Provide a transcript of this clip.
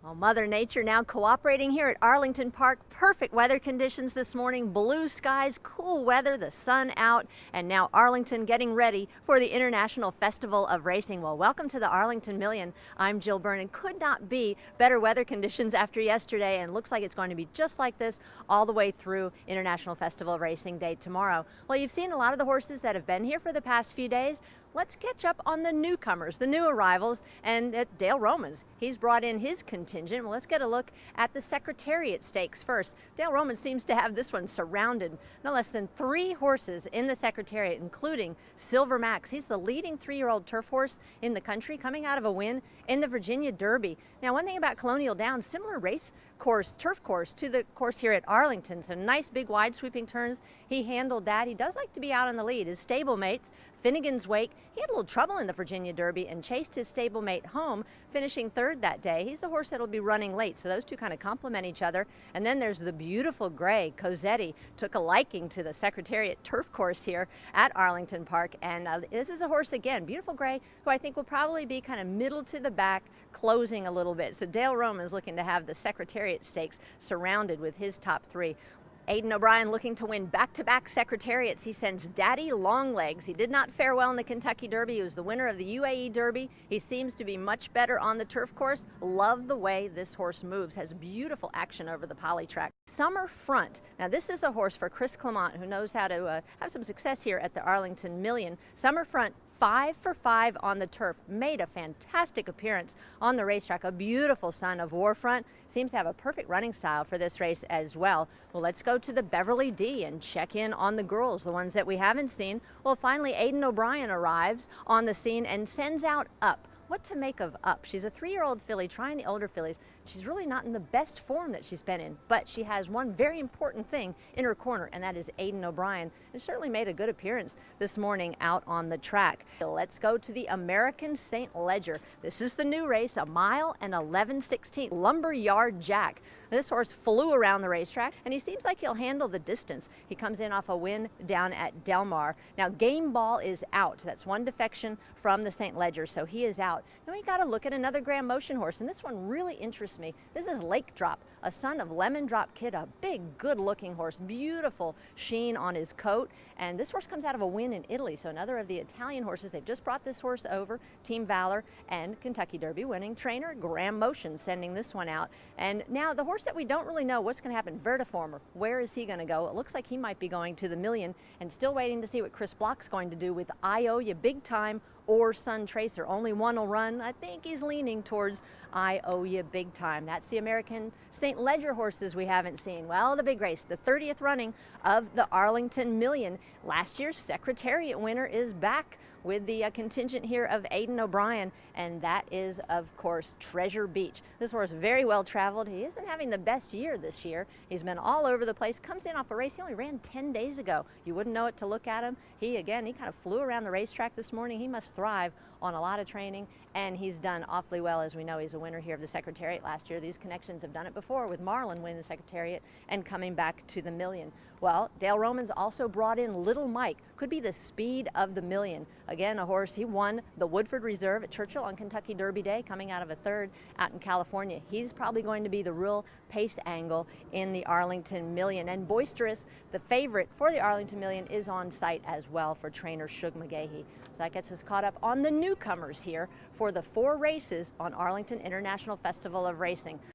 Well, Mother Nature now cooperating here at Arlington Park. Perfect weather conditions this morning, blue skies, cool weather, the sun out, and now Arlington getting ready for the International Festival of Racing. Well, welcome to the Arlington Million. I'm Jill Byrne, and could not be better weather conditions after yesterday, and looks like it's going to be just like this all the way through International Festival of Racing Day tomorrow. Well, you've seen a lot of the horses that have been here for the past few days. Let's catch up on the newcomers, the new arrivals, and at Dale Romans. He's brought in his contingent. Well, let's get a look at the Secretariat Stakes first. Dale Romans seems to have this one surrounded. No less than 3 horses in the Secretariat, including Silver Max. He's the leading 3-year-old turf horse in the country, coming out of a win in the Virginia Derby. Now, one thing about Colonial Downs, similar race course, turf course to the course here at Arlington. Some nice big wide sweeping turns. He handled that. He does like to be out on the lead. His stablemates, Finnegan's Wake, he had a little trouble in the Virginia Derby and chased his stablemate home, finishing 3rd that day. He's a horse that'll be running late, so those two kind of complement each other. And then there's the beautiful gray, Cosetti, took a liking to the Secretariat turf course here at Arlington Park. And this is a horse, again, beautiful gray, who I think will probably be kind of middle to the back, closing a little bit. So Dale Romans looking to have the Secretariat Stakes surrounded with his top 3. Aidan O'Brien looking to win back-to-back Secretariats. He sends Daddy Longlegs. He did not fare well in the Kentucky Derby. He was the winner of the UAE Derby. He seems to be much better on the turf course. Love the way this horse moves. Has beautiful action over the poly track. Summer Front. Now this is a horse for Chris Clement, who knows how to have some success here at the Arlington Million. Summer Front, 5 for 5 on the turf, made a fantastic appearance on the racetrack. A beautiful son of Warfront, seems to have a perfect running style for this race as well. Well, let's go to the Beverly D and check in on the girls, the ones that we haven't seen. Well, finally Aidan O'Brien arrives on the scene and sends out Up. What to make of Up? She's a 3-year-old filly trying the older fillies. She's really not in the best form that she's been in, but she has one very important thing in her corner, and that is Aidan O'Brien, and certainly made a good appearance this morning out on the track. Let's go to the American St. Ledger. This is the new race, 1 mile and 11/16. Lumberyard Jack. This horse flew around the racetrack, and he seems like he'll handle the distance. He comes in off a win down at Del Mar. Now, Game Ball is out. That's one defection from the St. Ledger, so he is out. Now we got to look at another Grand Motion horse, and this one really interests me. This is Lake Drop, a son of Lemon Drop Kid, a big, good-looking horse, beautiful sheen on his coat, and this horse comes out of a win in Italy, so another of the Italian horses. They've just brought this horse over, Team Valor, and Kentucky Derby winning trainer Grand Motion sending this one out. And now the horse that we don't really know what's going to happen, Vertiformer, where is he going to go? It looks like he might be going to the Million, and still waiting to see what Chris Block's going to do with I Owe You Big Time or Sun Tracer. Only one will run. I think he's leaning towards I Owe You Big Time. That's the American St. Ledger horses we haven't seen. Well, the big race, the 30th running of the Arlington Million. Last year's Secretariat winner is back with the contingent here of Aidan O'Brien, and that is, of course, Treasure Beach. This horse very well traveled. He isn't having the best year this year. He's been all over the place. Comes in off a race he only ran 10 days ago. You wouldn't know it to look at him. He kind of flew around the racetrack this morning. He must thrive on a lot of training, and he's done awfully well. As we know, he's a winner here of the Secretariat last year. These connections have done it before, with Marlin winning the Secretariat and coming back to the Million. Well, Dale Romans also brought in Little Mike, could be the speed of the Million. Again, a horse, he won the Woodford Reserve at Churchill on Kentucky Derby Day, coming out of a 3rd out in California. He's probably going to be the real pace angle in the Arlington Million. And Boisterous, the favorite for the Arlington Million, is on site as well for trainer Shug McGahee. So that gets us caught up on the newcomers here for the 4 races on Arlington International Festival of Racing.